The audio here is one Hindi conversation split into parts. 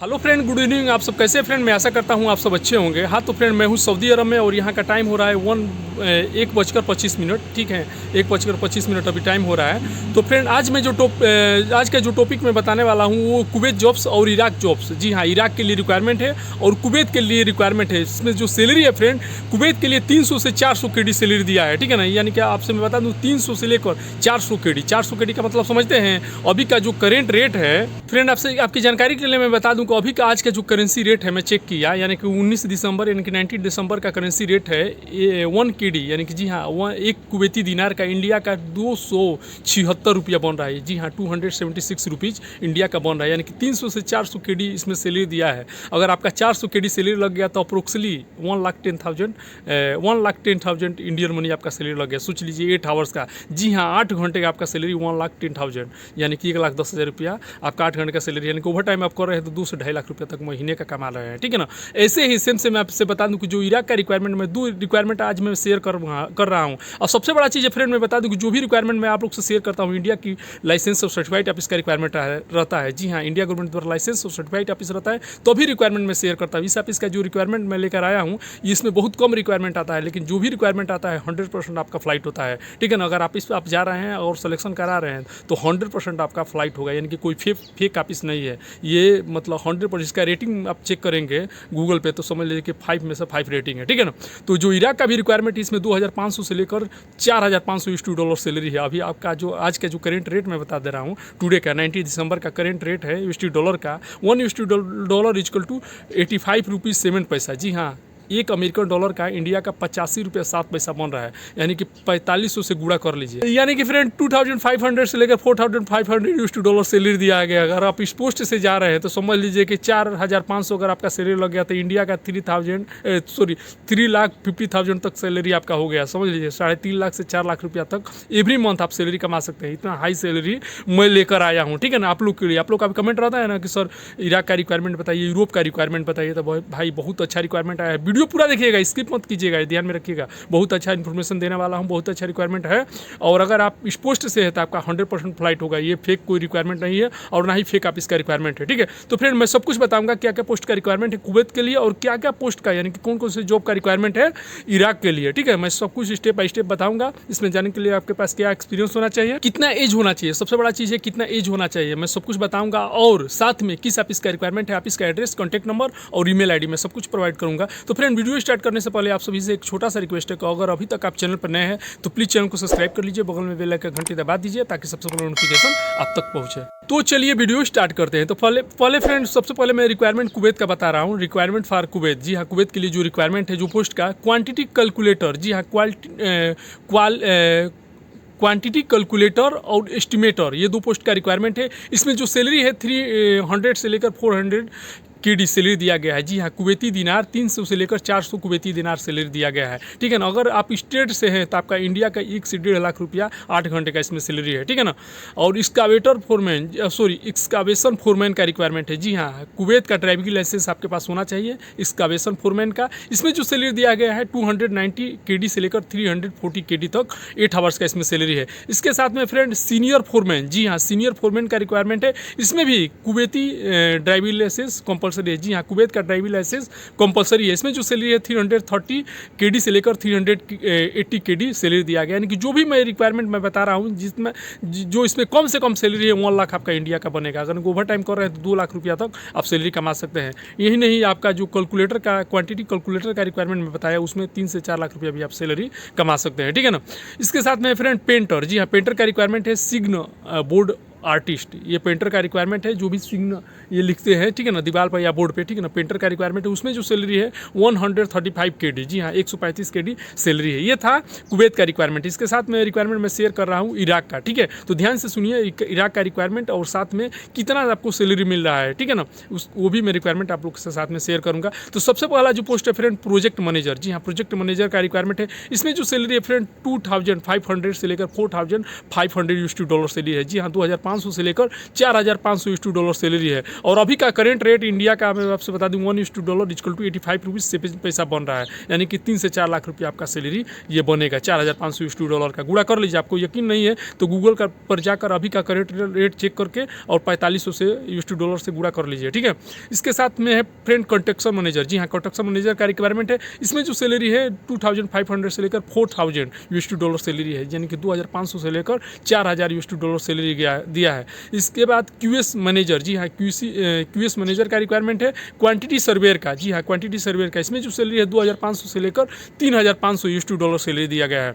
Hello friend, good evening. आप सब कैसे हैं फ्रेंड? मैं आशा करता हूं आप सब अच्छे होंगे। हाँ तो फ्रेंड, मैं हूं सऊदी अरब में और यहां का टाइम हो रहा है 1:25 ठीक है, 1:25 अभी टाइम हो रहा है। तो फ्रेंड, आज का जो टॉपिक मैं बताने वाला हूं वो कुवैत जॉब्स और इराक जॉब्स। जी हाँ, इराक के लिए रिक्वायरमेंट है और कुवैत के लिए रिक्वायरमेंट है। इसमें जो सैलरी है फ्रेंड, कुवैत के लिए 300 से 400 केडी सैलरी दिया है, ठीक है ना। यानी कि आपसे मैं बता दूँ 300 से लेकर 400 केडी। 400 केडी का मतलब समझते हैं? अभी का जो करेंट रेट है फ्रेंड, आपसे आपकी जानकारी के लिए मैं बता दूं कि अभी का आज का जो करेंसी रेट है मैं चेक किया, यानी कि 19 दिसंबर यानी कि 19 दिसंबर का करेंसी रेट है 1 केडी, यानी कि जी हाँ, एक कुवैती दिनार का इंडिया का 276 रुपया बन रहा है। जी हाँ, 276 रुपीज़ इंडिया का बन रहा है, यानी कि 300 से 400 केडी इसमें सैलरी दिया है। अगर आपका 400 केडी सैलरी लग गया तो अप्रोक्सली 1,10,000 इंडियन मनी आपका सैलरी लग गया। सोच लीजिए 8 आवर्स का। जी हाँ, 8 घंटे का आपका सैलरी 1,10,000 यानी कि 1,10,000 रुपया आपका 8 घंटे का सैलरी, यानी कि ओवर टाइम आप कर रहे हैं तो 2 से 2.5 लाख रुपये तक महीने का कमा रहे हैं, ठीक है ना। ऐसे ही सेम से मैं आपसे बता दूं कि जो इराक का रिक्वायरमेंट में 2 रिक्वायरमेंट आज मैं शेयर कर रहा हूं। और सबसे बड़ा चीज़ है फ्रेंड, मैं बता दूं कि जो भी रिक्वायरमेंट मैं आप लोग से शेयर करता हूं, इंडिया की लाइसेंस और सर्टिफाइड ऑफिस का रिक्वायरमेंट रहता है। जी हाँ, इंडिया गवर्नमेंट द्वारा लाइसेंस और सर्टिफाइड ऑफिस रहता है, तो भी रिक्वायरमेंट मैं शेयर करता हूँ। इस ऑफिस का जो रिक्वायरमेंट मैं लेकर आया हूँ, इसमें बहुत कम रिक्वायरमेंट आता है, लेकिन जो भी रिक्वायरमेंट आता है 100% आपका फ्लाइट होता है, ठीक है ना। अगर आप इस पर आप जा रहे हैं और सिलेक्शन करा रहे हैं तो 100% आपका फ्लाइट होगा, यानी कि कोई फेक ऑफिस नहीं है ये। मतलब 100%। इसका रेटिंग आप चेक करेंगे गूगल पे तो समझ लीजिए कि 5 में से 5 रेटिंग है, ठीक है ना। तो जो इराक का भी रिक्वायरमेंट इसमें 2,500 से लेकर 4,500 $2 सैलरी है। अभी आपका जो आज का जो करेंट रेट मैं बता दे रहा हूँ, टुडे का 19 दिसंबर का करेंट रेट है $1 का। $1 इक्वल टू 85 रुपीज़ 7 पैसा। जी हाँ, एक अमेरिकन डॉलर का इंडिया का 85 रुपये 7 पैसा बन रहा है, यानी कि 4500 से गुणा कर लीजिए। यानी कि फ्रेंड 2,500 से लेकर 4,500 $2 सैलरी दिया गया। अगर आप इस पोस्ट से जा रहे हैं तो समझ लीजिए कि 4,500 अगर आपका सैलरी लग गया तो इंडिया का 3,50,000 तक सैलरी आपका हो गया। समझ लीजिए 3.5 लाख से 4 लाख रुपया तक एवरी मंथ आप सैलरी कमा सकते हैं। इतना हाई सैलरी मैं लेकर आया हूँ, ठीक है ना। आप लोग के लिए, आप लोग का भी कमेंट रहता है ना कि सर इराक का रिक्वायरमेंट बताइए, यूरोप का रिक्वायरमेंट बताइए, तो भाई बहुत अच्छा रिक्वायरमेंट आया है। वीडियो पूरा देखिएगा, स्किप मत कीजिएगा, ध्यान में रखिएगा। बहुत अच्छा इन्फॉर्मेशन देने वाला हूँ, बहुत अच्छा रिक्वायरमेंट है। और अगर आप इस पोस्ट से है तो आपका 100% फ्लाइट होगा। ये फेक कोई रिक्वायरमेंट नहीं है और ना ही फेक आप इसका रिक्वायरमेंट है, ठीक है। तो फ्रेंड, मैं सब कुछ बताऊंगा क्या क्या पोस्ट का रिक्वायरमेंट है कुवैत के लिए और क्या क्या पोस्ट का, यानी कि कौन कौन से जॉब का रिक्वायरमेंट है इराक के लिए, ठीक है। मैं सब कुछ स्टेप बाय स्टेप बताऊंगा। इसमें जाने के लिए आपके पास क्या एक्सपीरियंस होना चाहिए, कितना एज होना चाहिए, सबसे बड़ा चीज़ है कितना एज होना चाहिए, मैं सब कुछ बताऊंगा। और साथ में किस ऑफिस का रिक्वायरमेंट है, ऑफिस का एड्रेस, कॉन्टैक्ट नंबर और ईमेल आईडी मैं सब कुछ प्रोवाइड करूंगा। तो फ्रेंड, वीडियो स्टार्ट करने से पहले आप सभी से एक छोटा सा रिक्वेस्ट है कि अगर अभी तक आप चैनल पर नए हैं तो प्लीज़ चैनल को सब्सक्राइब कर लीजिए, बगल में बेल आइकन घंटी दबा दीजिए ताकि सबसे पहले नोटिफिकेशन आप तक पहुंचे। तो चलिए वीडियो स्टार्ट करते हैं। तो पहले फ्रेंड, सबसे पहले मैं रिक्वायरमेंट कुवैत का बता रहा हूँ। Requirement for Kuwait. जी हाँ, कुवैत के लिए जो रिक्वायरमेंट है जो पोस्ट का, क्वांटिटी कैलकुलेटर। जी हाँ, क्वांटिटी कैलकुलेटर और एस्टिमेटर, ये 2 पोस्ट का रिक्वायरमेंट है। इसमें जो सैलरी है 300 से लेकर 400 केडी सैलरी दिया गया है। जी हाँ, कुवैती दिनार 300 से लेकर 400 कुवैती दिनार सैलरी दिया गया है, ठीक है ना। अगर आप स्टेट से हैं तो आपका इंडिया का 1 से 1.5 लाख रुपया 8 घंटे का इसमें सैलरी है, ठीक है ना। और एक्सकावेशन फोरमैन का रिक्वायरमेंट है। जी हाँ, कुवैत का ड्राइविंग लाइसेंस आपके पास होना चाहिए एक्सकावेशन फोरमैन का। इसमें जो सैलरी दिया गया है 290 केडी से लेकर 340 केडी तक 8 आवर्स का इसमें सैलरी है। इसके साथ में फ्रेंड सीनियर फोरमैन। जी हाँ, सीनियर फोरमैन का रिक्वायरमेंट है। इसमें भी कुवैती ड्राइविंग लाइसेंस कंपल्सरी है। जी हाँ, कुवैत का ड्राइविंग लाइसेंस कंपलसरी है। इसमें जो सैलरी है 330 केडी से लेकर 380 केडी सैलरी दिया गया, यानी कि जो भी मैं रिक्वायरमेंट मैं बता रहा हूँ जिसमें जो इसमें कम से कम सैलरी है 1 लाख आपका इंडिया का बनेगा। अगर ओवर टाइम कर रहे हैं तो 2 लाख रुपया तक आप सैलरी कमा सकते हैं। यही नहीं, आपका जो कैलकुलेटर का क्वांटिटी कैलकुलेटर का रिक्वायरमेंट मैं बताया उसमें 3 से 4 लाख रुपया भी आप सैलरी कमा सकते हैं, ठीक है ना। इसके साथ में फ्रेंड पेंटर। जी हाँ, पेंटर का रिक्वायरमेंट है सिग्न बोर्ड आर्टिस्ट। ये पेंटर का रिक्वायरमेंट है, जो भी सिग्न ये लिखते हैं, ठीक है ना, दीवार पर या बोर्ड पे, ठीक है ना। पेंटर का रिक्वायरमेंट है, उसमें जो सैलरी है 135 केडी। जी हाँ, 135 केडी सैलरी है। ये था कुवैत का रिक्वायरमेंट। इसके साथ में रिक्वायरमेंट मैं शेयर कर रहा हूँ इराक का, ठीक है। तो ध्यान से सुनिए इराक का रिक्वायरमेंट और साथ में कितना आपको सैलरी मिल रहा है, ठीक है ना, वो भी मैं रिक्वायरमेंट आप लोग के साथ में शेयर करूँगा। तो सबसे पहला जो पोस्ट है फ्रेंड प्रोजेक्ट मैनेजर। जी हाँ, प्रोजेक्ट मैनेजर का रिक्वायरमेंट है। इसमें जो सैलरी है फ्रेंड 2,500 से लेकर 4,500 $2 सैलरी है। जी हाँ, 2,500 $3,500 से लेकर $4,500 सैलरी है। और अभी का करेंट रेट इंडिया का मैं आपसे बता दूं $1 इक्वल टू 85 रुपीज़ से पैसा बन रहा है, यानी कि 3 से 4 लाख रुपये आपका सैलरी ये बनेगा। $4,500 का गुणा कर लीजिए। आपको यकीन नहीं है तो गूगल का पर जाकर अभी का करेंट रेट चेक करके और 4500 से $डॉलर से गुणा कर लीजिए, ठीक है। इसके साथ में है फ्रेंड कंस्ट्रक्शन मैनेजर। जी हाँ, कंस्ट्रक्शन मैनेजर का रिक्वायरमेंट है। इसमें जो सैलरी है 2500 से लेकर $4,000 सैलरी है, यानी कि 2500 से लेकर $4,000 सैलरी दिया है। इसके बाद क्यूएस मैनेजर। जी हाँ, क्यूएस मैनेजर का रिक्वायरमेंट है। क्वांटिटी सर्वेयर का। जी हाँ, क्वांटिटी सर्वेयर का। इसमें जो सैलरी है 2500 से लेकर $3,500 सैलरी दिया गया है।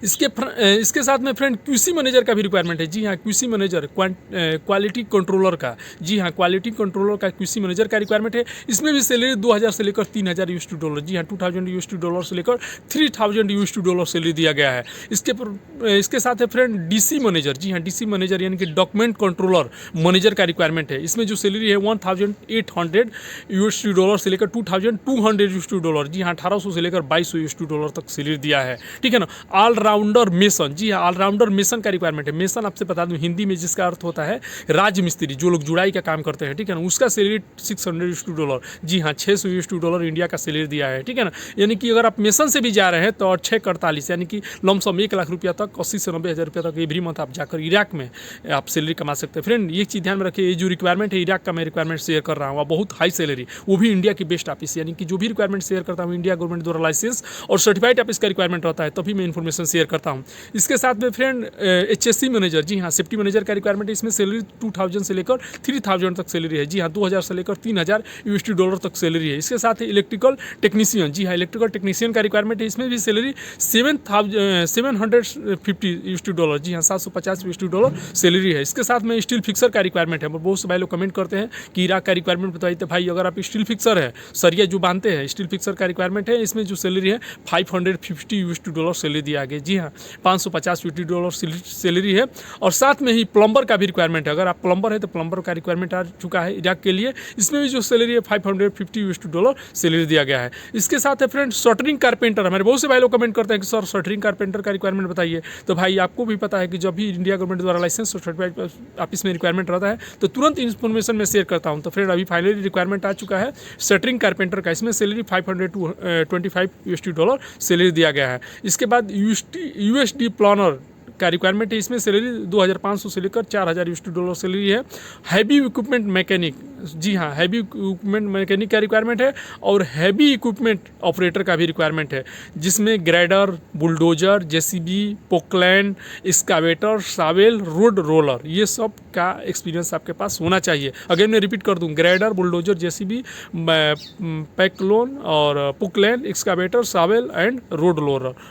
इसके साथ में फ्रेंड क्यूसी मैनेजर का भी रिक्वायरमेंट है। जी हाँ, क्यूसी मैनेजर क्वालिटी कंट्रोलर का। जी हाँ, क्वालिटी कंट्रोलर का क्यूसी मैनेजर का रिक्वायरमेंट है। इसमें भी सैलरी 2000 से लेकर $3,000। जी हाँ, $2,000 से लेकर $3,000 सैलरी दिया गया है। इसके साथ है फ्रेंड डीसी मैनेजर। जी हाँ, डीसी मैनेजर यानी कि डॉक्यूमेंट कंट्रोलर मैनेजर का रिक्वायरमेंट है। इसमें जो सैलरी है $1,800 से लेकर $2,200। जी हाँ, 1800 से लेकर $2,200 तक सैलरी दिया है, ठीक है ना। Allrounder mason. जी हाँ, ऑलराउंडर मेसन का रिक्वायरमेंट है। मेसन आपसे बता दूं हिंदी में जिसका अर्थ होता है राजमिस्त्री, जो लोग जुड़ाई का काम करते हैं, ठीक है ना। उसका सैलरी $600। जी हाँ, $600 इंडिया का सैलरी दिया है, ठीक है ना। यानी कि अगर आप मेसन से भी जा रहे हैं तो 6 यानी कि लमसम 1 लाख रुपया तक 80 से 90 हज़ार रुपया तक एवरी मंथ आप जाकर इराक में आप सैलरी कमा सकते हैं। फ्रेंड ये चीज़ ध्यान में रखिए, ये जो रिक्वायरमेंट है इराक का मैं रिक्वायरमेंट शेयर कर रहा हूँ, बहुत हाई सैलरी, वो भी इंडिया की बेस्ट ऑफिस, यानी कि जो भी रिक्वायरमेंट शेयर करता हूँ इंडिया गवर्नमेंट द्वारा लाइसेंस और सर्टिफाइड ऑफिस का रिक्वायरमेंट रहता है, तभी मैं इन्फॉर्मेशन शेयर करता हूँ। इसके साथ में फ्रेंड एचएससी मैनेजर। जी हाँ, सेफ्टी मैनेजर का रिक्वायरमेंट है। इसमें सैलरी 2000 से लेकर 3000 तक सैलरी है। जी हाँ, 2000 से लेकर $3,000 तक सैलरी है। इसके साथ इलेक्ट्रिकल टेक्नीशियन। जी हाँ, इलेक्ट्रिकल टेक्नीशियन का रिक्वायरमेंट है। इसमें भी सैलरी $750। जी हाँ, $750 सैलरी है। इसके साथ में स्टील फिक्सर का रिक्वायरमेंट है। बहुत से भाई लोग कमेंट करते हैं कि इराक का रिक्वायरमेंट बताइए। तो भाई अगर आप स्टील फिक्सर है, सरिया जो बांधते हैं, स्टील फिक्सर का रिक्वायरमेंट है। इसमें जो सैलरी है $550 सैलरी दिया गया। जी हाँ, $550 सैलरी है। और साथ में ही प्लम्बर का भी रिक्वायरमेंट है। अगर आप प्लम्बर है तो प्लम्बर का रिक्वायरमेंट आ चुका है इराक के लिए। इसमें भी जो सैलरी है $550 सैलरी दिया गया है। इसके साथ है फ्रेंड शटरिंग कारपेंटर। हमारे बहुत से भाई लोग कमेंट करते हैं कि सर शटरिंग कारपेंटर का रिक्वायरमेंट बताइए। तो भाई आपको भी पता है कि जब भी इंडिया गवर्नमेंट द्वारा लाइसेंस और सर्टिफाइड ऑफिस में रिक्वायरमेंट रहता है तो तुरंत इन्फॉर्मेशन में शेयर करता हूँ। तो फ्रेंड अभी फाइनली रिक्वायरमेंट आ चुका है शटरिंग कारपेंटर का। इसमें सैलरी $525 सैलरी दिया गया है। इसके बाद यूएसडी प्लानर का रिक्वायरमेंट है। इसमें सैलरी 2500 से लेकर $4000 सैलरी है। Heavy equipment mechanic. जी हाँ, हैवी इक्विपमेंट मैकेनिक का रिक्वायरमेंट है। और हैवी इक्विपमेंट ऑपरेटर का भी रिक्वायरमेंट है, जिसमें grader, bulldozer, JCB, Poclain, excavator, shovel, road roller, ये सब का एक्सपीरियंस आपके पास होना चाहिए। अगेन मैं रिपीट कर दूं, ग्रेडर, बुलडोजर, जेसीबी, पैकलोन और पुकलैंड, excavator, shovel and road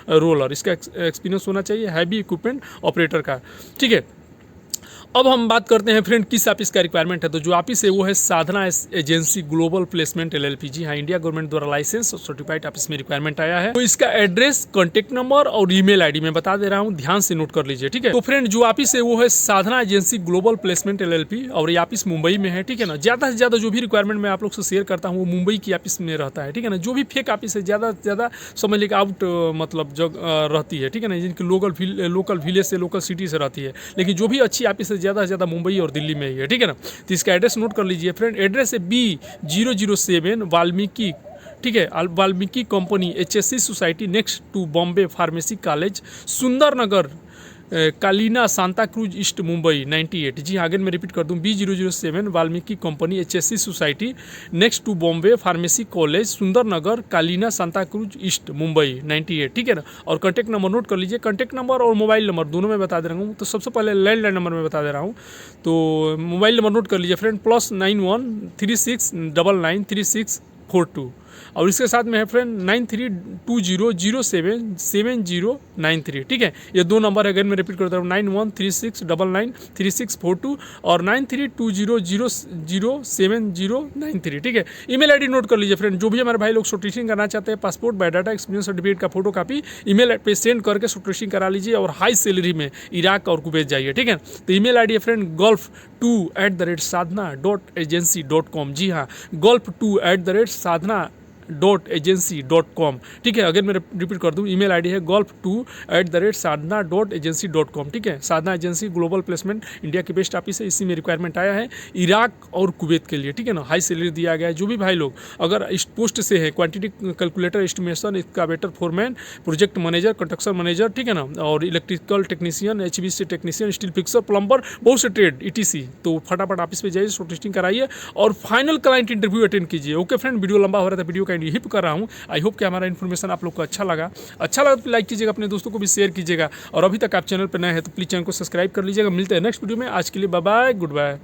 roller, इसका एक्सपीरियंस होना चाहिए हैवी इक्विपमेंट ऑपरेटर का, ठीक है। अब हम बात करते हैं फ्रेंड किस ऑफिस का रिक्वायरमेंट है। तो जो ऑफिस है वो है साधना एजेंसी ग्लोबल प्लेसमेंट LLP। जी हाँ, इंडिया गवर्नमेंट द्वारा लाइसेंस और सर्टिफाइड ऑफिस में रिक्वायरमेंट आया है। तो इसका एड्रेस, कॉन्टैक्ट नंबर और ईमेल आईडी मैं बता दे रहा हूँ, ध्यान से नोट कर लीजिए, ठीक है। तो फ्रेंड जो ऑफिस है वो है साधना एजेंसी ग्लोबल प्लेसमेंट LLP और ये ऑफिस मुंबई में है, ठीक है ना। ज़्यादा से ज़्यादा जो भी रिक्वायरमेंट मैं आप लोग से शेयर करता हूँ वो मुंबई की ऑफिस में रहता है, ठीक है ना। जो भी फेक ऑफिस है ज़्यादा से ज़्यादा समझ लीजिए आउट मतलब जगह रहती है, ठीक है ना, जिनकी लोकल विलेज से लोकल सिटी से रहती है। लेकिन जो भी अच्छी ऑफिस है ज़्यादा से ज़्यादा मुंबई और दिल्ली में ही है, ठीक है ना। तो इसका एड्रेस नोट कर लीजिए फ्रेंड। एड्रेस है B007 वाल्मीकि, ठीक है, Valmiki company HSC society next to Bombay pharmacy college, Sundar Nagar, Kalina, Santa Cruz east, Mumbai 98। जी हाँ, अगेन मैं रिपीट कर दूं, B007 Valmiki company HSC society next to Bombay pharmacy college, Sundar Nagar, Kalina, Santa Cruz east, Mumbai 98, ठीक है ना। और कॉन्टैक्ट नंबर नोट कर लीजिए। कॉन्टैक्ट नंबर और मोबाइल नंबर दोनों में बता दे रहा हूँ। तो सबसे पहले लैंडलाइन नंबर में बता दे रहा हूँ। तो मोबाइल नंबर नोट कर लीजिए फ्रेंड, +91 3699 3642। और इसके साथ में है फ्रेंड 9320077093, ठीक है। ये दो नंबर है, अगर मैं रिपीट करता हूँ 9136993642 और 9320077093, ठीक है। ईमेल आईडी नोट कर लीजिए फ्रेंड। जो भी हमारे भाई लोग शॉर्टलिस्टिंग करना चाहते हैं, पासपोर्ट, बायोडाटा, एक्सपीरियंस सर्टिफिकेट का फोटो कापी ईमेल पे सेंड करके शॉर्टलिस्टिंग करा लीजिए और हाई सैलरी में इराक और कुवैत जाइए, ठीक है। तो ईमेल आईडी है फ्रेंड golf2@sadhna.agency.com। जी हाँ, golf2@sadhna sadhna.agency.com। ठीक है, अगर मैं रिपीट कर दूँ, ईमेल आईडी है golf2@sadhna.agency.com। ठीक है, साधना एजेंसी ग्लोबल प्लेसमेंट इंडिया की बेस्ट ऑफिस है, इसी में रिक्वायरमेंट आया है इराक और कुवैत के लिए। ठीक है ना, हाई सैलरी दिया गया है। जो भी भाई लोग अगर इस पोस्ट से है, quantity calculator, estimation, excavator foreman, project manager, construction manager, ठीक है ना, और electrical technician, HVAC technician, steel fixer, plumber, बहुत से ट्रेड ETC, तो फटाफट ऑफिस पे जाइए, शॉर्ट लिस्टिंग कराइए और फाइनल क्लाइंट इंटरव्यू अटेंड कीजिए। ओके फ्रेंड, वीडियो लंबा हो रहा था, वीडियो का यही कर रहा हूँ। आई होप कि हमारा इन्फॉर्मेशन आप लोग को अच्छा लगा तो लाइक कीजिएगा, अपने दोस्तों को भी शेयर कीजिएगा, और अभी तक आप चैनल पर नए हैं तो प्लीज़ चैनल को सब्सक्राइब कर लीजिएगा। मिलते हैं नेक्स्ट वीडियो में, आज के लिए बाय बाय, गुड बाय।